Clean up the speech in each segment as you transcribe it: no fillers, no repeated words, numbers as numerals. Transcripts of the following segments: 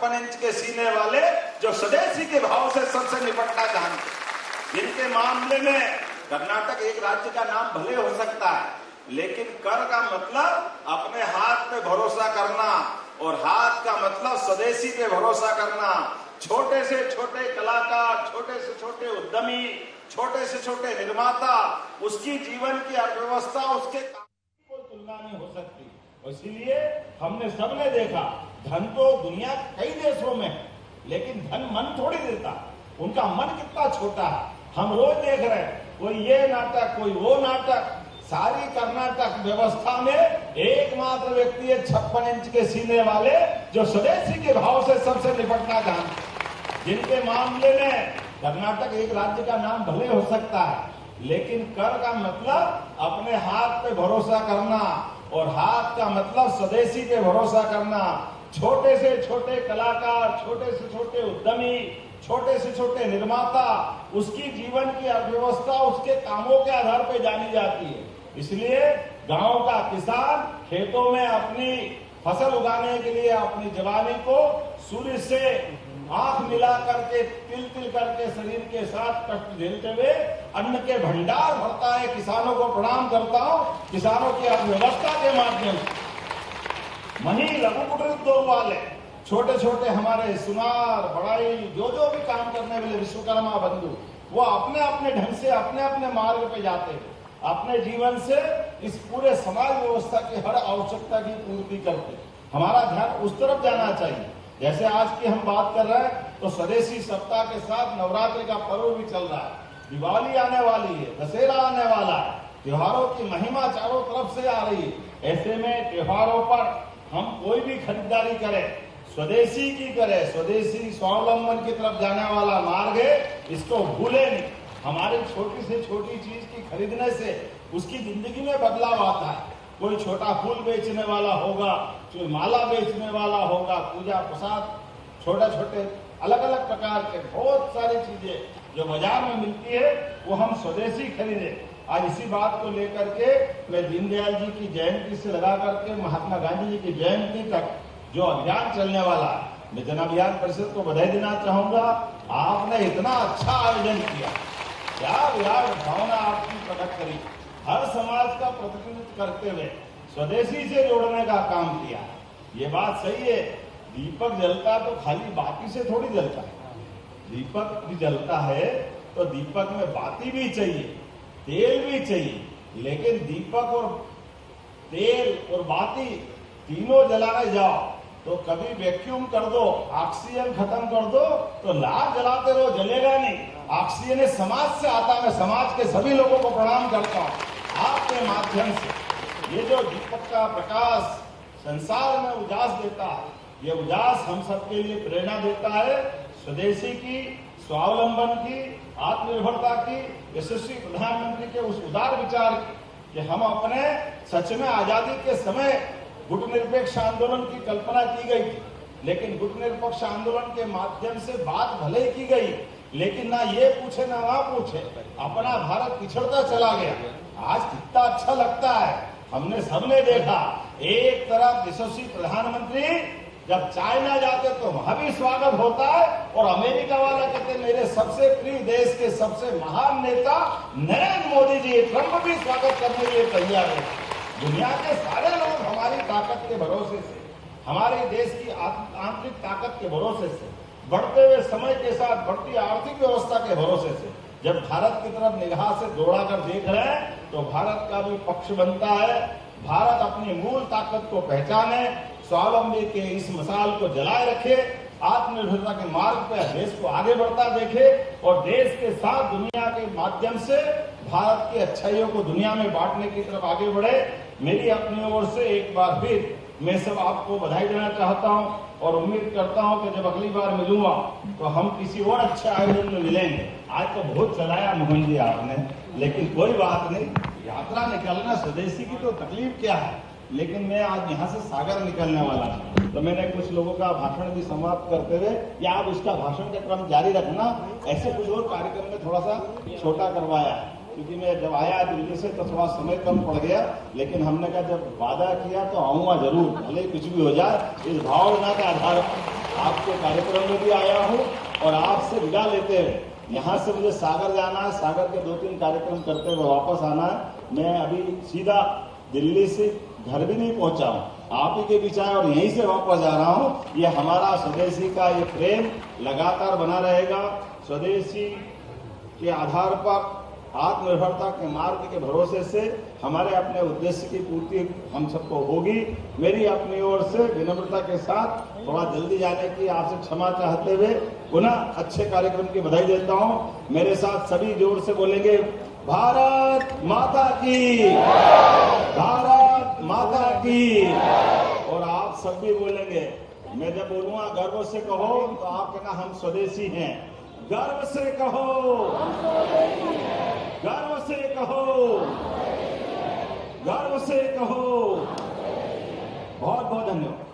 Inch के सीने वाले जो स्वदेशी के भाव से सबसे निपटना जानते, जिनके मामले में कर्नाटक एक राज्य का नाम भले हो सकता है, लेकिन कर का मतलब अपने हाथ पे भरोसा करना और हाथ का मतलब स्वदेशी पे भरोसा करना। छोटे से छोटे कलाकार, छोटे से छोटे उद्यमी, छोटे से छोटे निर्माता, उसकी जीवन की अर्थव्यवस्था उसके कोई तुलना नहीं हो सकती। इसीलिए हमने सबने देखा, धन तो दुनिया कई देशों में है, लेकिन धन मन थोड़ी देता, उनका मन कितना छोटा है। हम रोज देख रहे हैं, कोई ये नाटक, कोई वो नाटक। सारी कर्नाटक व्यवस्था में एकमात्र व्यक्ति है 56 इंच के सीने वाले जो स्वदेशी के भाव से सबसे निपटना जानते, जिनके मामले में कर्नाटक एक राज्य का नाम भले हो सकता है, लेकिन कर का मतलब अपने हाथ पे भरोसा करना और हाथ का मतलब स्वदेशी पे भरोसा करना। छोटे से छोटे कलाकार, छोटे से छोटे उद्यमी, छोटे से छोटे निर्माता, उसकी जीवन की अर्थव्यवस्था उसके कामों के आधार पे जानी जाती है। इसलिए गांव का किसान खेतों में अपनी फसल उगाने के लिए अपनी जवानी को सूर्य से आंख मिला करके, तिल तिल करके शरीर के साथ कष्ट झेलते हुए अन्न के भंडार भरता है। किसानों को प्रणाम करता हूं। किसानों की अर्थव्यवस्था के माध्यम से मनी लघु कुटीर उद्योग वाले, छोटे छोटे हमारे सुनार, बढ़ाई, जो भी काम करने वाले विश्वकर्मा बंधु, वो अपने अपने ढंग से अपने अपने मार्ग पे जाते हैं, अपने जीवन से इस पूरे समाज व्यवस्था की हर आवश्यकता की पूर्ति करते। हमारा ध्यान उस तरफ जाना चाहिए। जैसे आज की हम बात कर रहे हैं तो स्वदेशी सप्ताह के साथ नवरात्रि का पर्व भी चल रहा है, दिवाली आने वाली है, दशहरा आने वाला है, त्योहारों की महिमा चारों तरफ से आ रही है। ऐसे में त्योहारों पर हम कोई भी खरीदारी करें, स्वदेशी की करें, स्वदेशी स्वावलंबन की तरफ जाने वाला मार्ग है, इसको भूले नहीं। हमारी छोटी से छोटी चीज की खरीदने से उसकी जिंदगी में बदलाव आता है। कोई छोटा फूल बेचने वाला होगा, कोई माला बेचने वाला होगा, पूजा प्रसाद, छोटे छोटे अलग अलग प्रकार के बहुत सारी चीजें जो बाजार में मिलती है, वो हम स्वदेशी खरीदे। आज इसी बात को लेकर के मैं दीनदयाल जी की जयंती से लगा करके महात्मा गांधी जी की जयंती तक जो अभियान चलने वाला है, मैं जन अभियान परिषद को बधाई देना चाहूंगा। आपने इतना अच्छा आयोजन किया, क्या विराट भावना आपकी प्रकट करी, हर समाज का प्रतिनिधित्व करते हुए स्वदेशी से जोड़ने का काम किया। ये बात सही है, दीपक जलता तो खाली बाती से थोड़ी जलता है। दीपक भी जलता है तो दीपक में बाती भी चाहिए, तेल भी चाहिए, लेकिन दीपक और तेल और बाती तीनों जलाने जाओ तो कभी वैक्यूम कर दो, ऑक्सीजन खत्म कर दो तो लाख जलाते रहो, जलेगा नहीं। ऑक्सीजन समाज से आता है। मैं समाज के सभी लोगों को प्रणाम करता हूँ। आपके माध्यम से ये जो दीपक का प्रकाश संसार में उजास देता है, ये उजास हम सबके लिए प्रेरणा देता है। स्वदेशी की, स्वावलंबन की, आत्मनिर्भरता की, यशस्वी प्रधानमंत्री के उस उदार विचार कि हम अपने सच में आजादी के समय गुटनिरपेक्ष आंदोलन की कल्पना की गई थी, लेकिन गुटनिरपेक्ष आंदोलन के माध्यम से बात भले ही की गई, लेकिन ना ये पूछे ना वहां पूछे, अपना भारत पिछड़ता चला गया। आज कितना अच्छा लगता है, हमने सबने देखा, एक तरफ यशस्वी प्रधानमंत्री जब चाइना जाते तो वहां भी स्वागत होता है, और अमेरिका वाला कहते मेरे सबसे प्रिय देश के सबसे महान नेता नरेंद्र मोदी जी, ट्रंप भी स्वागत करने के लिए तैयार है। दुनिया के सारे लोग हमारी ताकत के भरोसे से, हमारे देश की आंतरिक ताकत के भरोसे से, बढ़ते हुए समय के साथ बढ़ती आर्थिक व्यवस्था के भरोसे से जब भारत की तरफ निगाह से दौड़ा कर देख रहे हैं तो भारत का भी पक्ष बनता है। भारत अपनी मूल ताकत को पहचाने, स्वावलंबी के इस मिसाल को जलाए रखे, आत्मनिर्भरता के मार्ग पर देश को आगे बढ़ता देखे और देश के साथ दुनिया के माध्यम से भारत की अच्छाइयों को दुनिया में बांटने की तरफ आगे बढ़े। मेरी अपनी ओर से एक बार फिर मैं सब आपको बधाई देना चाहता हूं और उम्मीद करता हूं कि जब अगली बार मिलूंगा तो हम किसी और अच्छे आयोजन में मिलेंगे। आज तो बहुत चलाया मोहन जी आपने, लेकिन कोई बात नहीं, यात्रा निकलना स्वदेशी की तो तकलीफ क्या है, लेकिन मैं आज यहाँ से सागर निकलने वाला हूँ, तो मैंने कुछ लोगों का भाषण भी समाप्त करते हुए, या आप उसका भाषण का क्रम जारी रखना, ऐसे कुछ और कार्यक्रम में थोड़ा सा छोटा करवाया, क्योंकि मैं जब आया दिल्ली से तो थोड़ा समय कम पड़ गया, लेकिन हमने कहा जब वादा किया तो आऊंगा जरूर, भले कुछ भी हो जाए, इस भावना के आधार पर आपके कार्यक्रम में भी आया हूँ और आपसे विदा लेते हुए यहाँ से मुझे सागर जाना है, सागर के 2-3 कार्यक्रम करते हुए वापस आना है। मैं अभी सीधा दिल्ली से घर भी नहीं पहुंचा हूँ, आप ही के बीच आया और यहीं से वापस जा रहा हूँ। ये हमारा स्वदेशी का ये प्रेम लगातार बना रहेगा। स्वदेशी के आधार पर आत्मनिर्भरता के मार्ग के भरोसे से हमारे अपने उद्देश्य की पूर्ति हम सबको होगी। मेरी अपनी ओर से विनम्रता के साथ थोड़ा जल्दी जाने की आपसे क्षमा चाहते हुए पुनः अच्छे कार्यक्रम की बधाई देता हूं। मेरे साथ सभी जोर से बोलेंगे, भारत माता की, भारत माता की। और आप सब भी बोलेंगे, मैं जब बोलूंगा गर्व से कहो तो आप कहना हम स्वदेशी हैं। गर्व से कहो, गर्व से कहो, गर्व से कहो। बहुत बहुत धन्यवाद।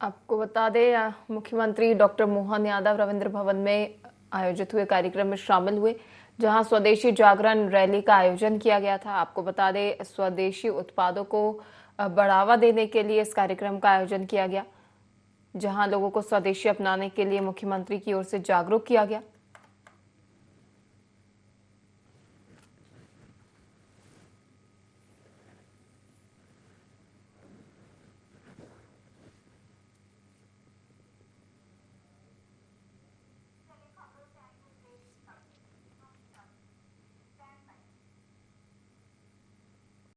आपको बता दें, मुख्यमंत्री डॉक्टर मोहन यादव रविंद्र भवन में आयोजित हुए कार्यक्रम में शामिल हुए, जहां स्वदेशी जागरण रैली का आयोजन किया गया था। आपको बता दें, स्वदेशी उत्पादों को बढ़ावा देने के लिए इस कार्यक्रम का आयोजन किया गया, जहां लोगों को स्वदेशी अपनाने के लिए मुख्यमंत्री की ओर से जागरूक किया गया।